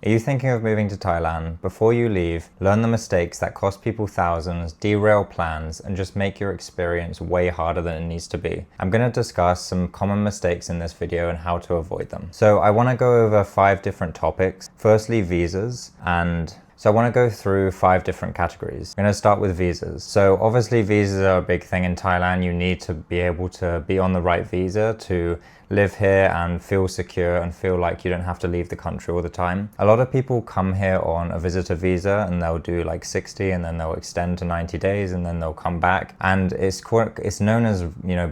Are you thinking of moving to Thailand? Before you leave, learn the mistakes that cost people thousands, derail plans, and just make your experience way harder than it needs to be. I'm going to discuss some common mistakes in this video and how to avoid them. So I want to go over 5 different topics. Firstly, visas, and so I want to go through 5 different categories. I'm going to start with visas. So obviously visas are a big thing in Thailand. You need to be able to be on the right visa to live here and feel secure and feel like you don't have to leave the country all the time. A lot of people come here on a visitor visa and they'll do like 60 and then they'll extend to 90 days and then they'll come back. And it's known as,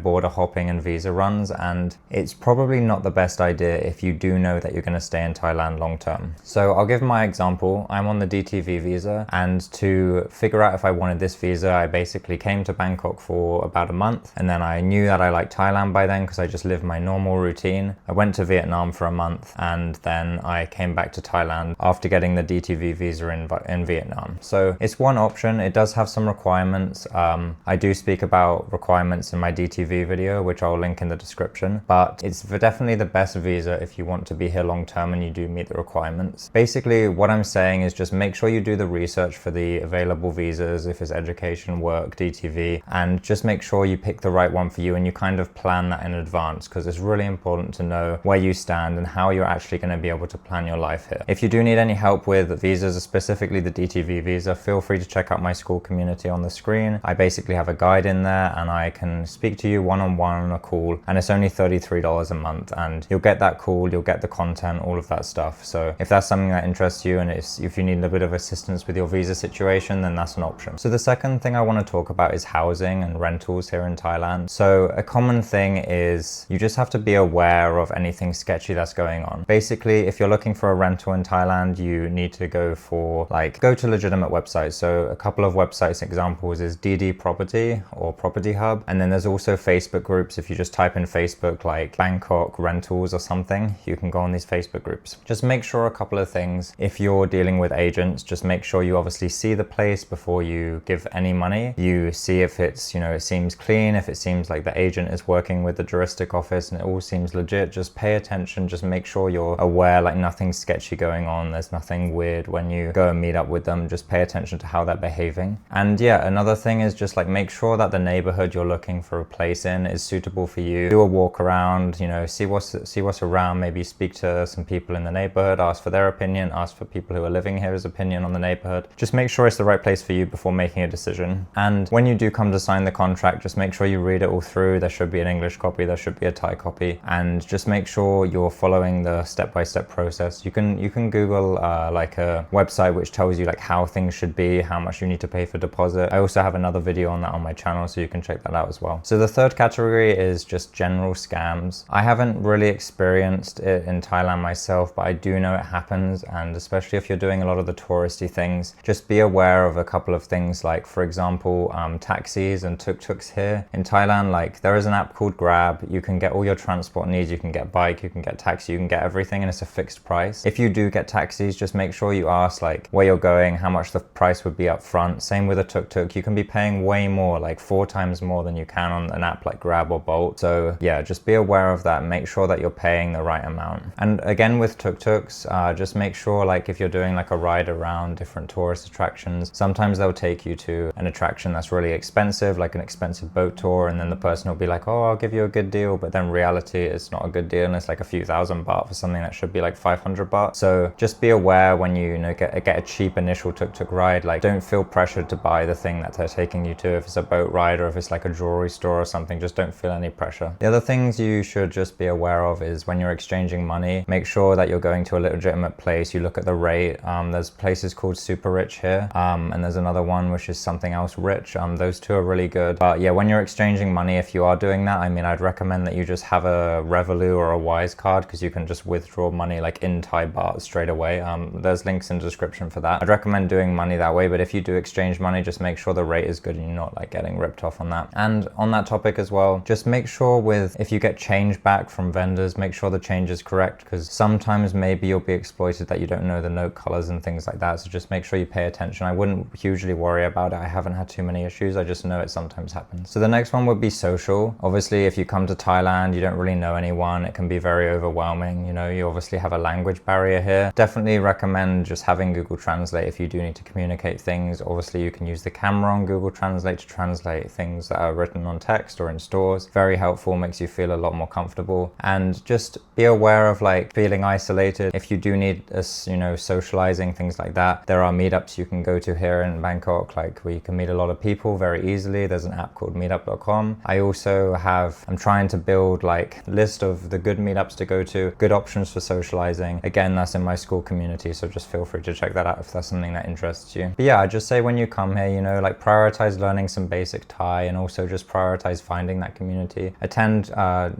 border hopping and visa runs, and it's probably not the best idea if you do know that you're going to stay in Thailand long term. So I'll give my example. I'm on the DTV visa, and to figure out if I wanted this visa, I basically came to Bangkok for about a month, and then I knew that I liked Thailand by then because I just lived my normal routine. I went to Vietnam for a month and then I came back to Thailand after getting the DTV visa in Vietnam. So it's one option. It does have some requirements. I do speak about requirements in my DTV video, which I'll link in the description, but it's definitely the best visa if you want to be here long term and you do meet the requirements. Basically, what I'm saying is just make sure you do the research for the available visas, if it's education, work, DTV, and just make sure you pick the right one for you and you kind of plan that in advance, because it's really important to know where you stand and how you're actually going to be able to plan your life here. If you do need any help with visas, specifically the DTV visa, feel free to check out my school community on the screen. I basically have a guide in there and I can speak to you one-on-one on a call, and it's only $33 a month, and you'll get that call, you'll get the content, all of that stuff. So if that's something that interests you and if you need a bit of assistance with your visa situation, then that's an option. So the second thing I want to talk about is housing and rentals here in Thailand. So a common thing is you just have to be aware of anything sketchy that's going on. Basically, if you're looking for a rental in Thailand, you need to go to legitimate websites. So a couple of websites examples is DD Property or Property Hub, and then there's also Facebook groups. If you just type in Facebook like Bangkok rentals or something, you can go on these Facebook groups. Just make sure a couple of things. If you're dealing with agents, just make sure you obviously see the place before you give any money. You see if it's, it seems clean, if it seems like the agent is working with the juristic office and it all seems legit. Just pay attention, just make sure you're aware, like nothing's sketchy going on, there's nothing weird when you go and meet up with them. Just pay attention to how they're behaving. And yeah, another thing is just like make sure that the neighborhood you're looking for a place in is suitable for you. Do a walk around, see what's around, maybe speak to some people in the neighborhood, ask for their opinion, ask for people who are living here's opinion on the neighborhood. Just make sure it's the right place for you before making a decision. And when you do come to sign the contract, just make sure you read it all through. There should be an English copy, there should be a Thai copy, and just make sure you're following the step-by-step process. You can Google like a website which tells you like how things should be, how much you need to pay for deposit. I also have another video on that on my channel, so you can check that out as well. So the third category is just general scams. I haven't really experienced it in Thailand myself, but I do know it happens, and especially if you're doing a lot of the touristy things, just be aware of a couple of things, like for example taxis and tuk-tuks here in Thailand. Like there is an app called Grab. You can get all your transport needs, you can get bike, you can get taxi, you can get everything, and it's a fixed price. If you do get taxis, just make sure you ask like where you're going, how much the price would be up front. Same with a tuk-tuk, you can be paying way more, like 4 times more than you can on an app like Grab or Bolt. So yeah, just be aware of that, make sure that you're paying the right amount. And again with tuk-tuks, just make sure like if you're doing like a ride around different tourist attractions, sometimes they'll take you to an attraction that's really expensive, like an expensive boat tour, and then the person will be like, oh, I'll give you a good deal, but then reality it's not a good deal and it's like a few thousand baht for something that should be like 500 baht. So just be aware when you get a cheap initial tuk-tuk ride, like don't feel pressured to buy the thing that they're taking you to. If it's a boat ride or if it's like a jewelry store or something, just don't feel any pressure. The other things you should just be aware of is when you're exchanging money, make sure that you're going to a legitimate place. You look at the rate. There's places called SuperRich here, and there's another one which is something else rich. Those two are really good. But yeah, when you're exchanging money, if you are doing that, I mean, I'd recommend that you just have a Revolut or a Wise card, because you can just withdraw money like in Thai baht straight away. There's links in the description for that. I'd recommend doing money that way, but if you do exchange money, just make sure the rate is good and you're not like getting ripped off on that. And on that topic as well, just make sure if you get change back from vendors, make sure the change is correct, because sometimes maybe you'll be exploited that you don't know the note colors and things like that. So just make sure you pay attention. I wouldn't hugely worry about it. I haven't had too many issues. I just know it sometimes happens. So the next one would be social. Obviously, if you come to Thailand, you don't don't really know anyone, it can be very overwhelming. You know, you obviously have a language barrier here. Definitely recommend just having Google Translate if you do need to communicate things. Obviously, you can use the camera on Google Translate to translate things that are written on text or in stores. Very helpful, makes you feel a lot more comfortable. And just be aware of like feeling isolated. If you do need us, you know, socializing, things like that, there are meetups you can go to here in Bangkok, like where you can meet a lot of people very easily. There's an app called meetup.com. I'm trying to build like a list of the good meetups to go to, good options for socializing. Again, that's in my school community, so just feel free to check that out if that's something that interests you. But yeah, I just say when you come here, you know, like prioritize learning some basic Thai, and also just prioritize finding that community. Attend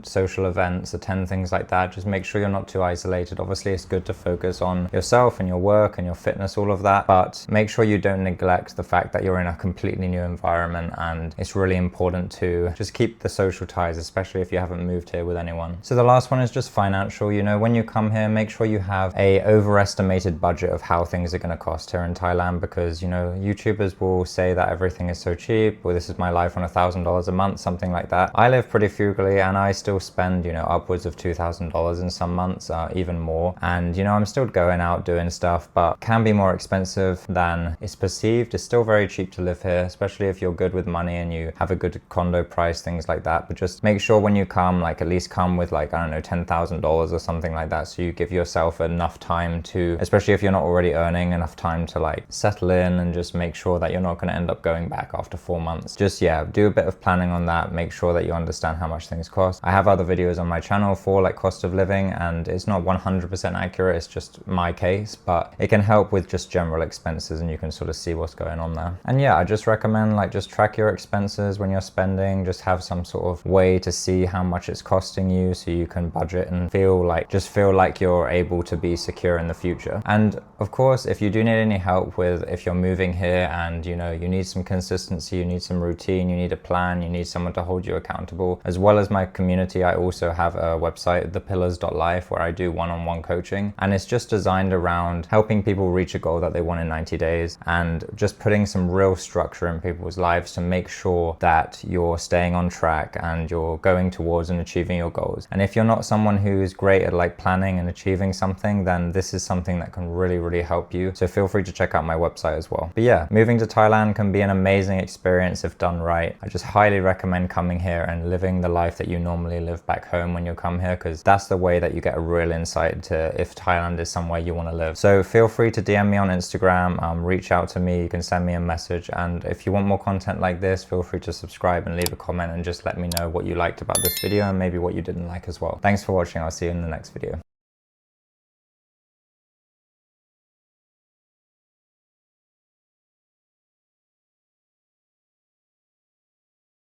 social events, attend things like that. Just make sure you're not too isolated. Obviously, it's good to focus on yourself and your work and your fitness, all of that, but make sure you don't neglect the fact that you're in a completely new environment, and it's really important to just keep the social ties, especially if you haven't moved here with anyone. So the last one is just financial. You know, when you come here, make sure you have a overestimated budget of how things are going to cost here in Thailand, because, you know, YouTubers will say that everything is so cheap, or this is my life on $1,000 a month, something like that. I live pretty frugally, and I still spend, you know, upwards of $2,000 in some months, even more. And, you know, I'm still going out doing stuff, but can be more expensive than it's perceived. It's still very cheap to live here, especially if you're good with money and you have a good condo price, things like that. But just make sure when you come, like at least come with like, I don't know, $10,000 or something like that, so you give yourself enough time to, especially if you're not already earning, enough time to like settle in and just make sure that you're not going to end up going back after 4 months. Just, yeah, do a bit of planning on that. Make sure that you understand how much things cost. I have other videos on my channel for like cost of living, and it's not 100% accurate, it's just my case, but it can help with just general expenses, and you can sort of see what's going on there. And yeah, I just recommend like just track your expenses when you're spending. Just have some sort of way to see how much it's costing you, so you can budget and feel like you're able to be secure in the future. And of course, if you do need any help with, if you're moving here and, you know, you need some consistency, you need some routine, you need a plan, you need someone to hold you accountable, as well as my community, I also have a website, thepillars.life, where I do one-on-one coaching, and it's just designed around helping people reach a goal that they want in 90 days, and just putting some real structure in people's lives to make sure that you're staying on track and you're going towards and achieving your goals. And if you're not someone who's great at like planning and achieving something, then this is something that can really help you. So feel free to check out my website as well. But yeah, moving to Thailand can be an amazing experience if done right. I just highly recommend coming here and living the life that you normally live back home when you come here, because that's the way that you get a real insight to if Thailand is somewhere you want to live. So feel free to DM me on Instagram, reach out to me, you can send me a message, and if you want more content like this, feel free to subscribe and leave a comment and just let me know what you liked about this video and maybe what you didn't like as well. Thanks for watching, I'll see you in the next video.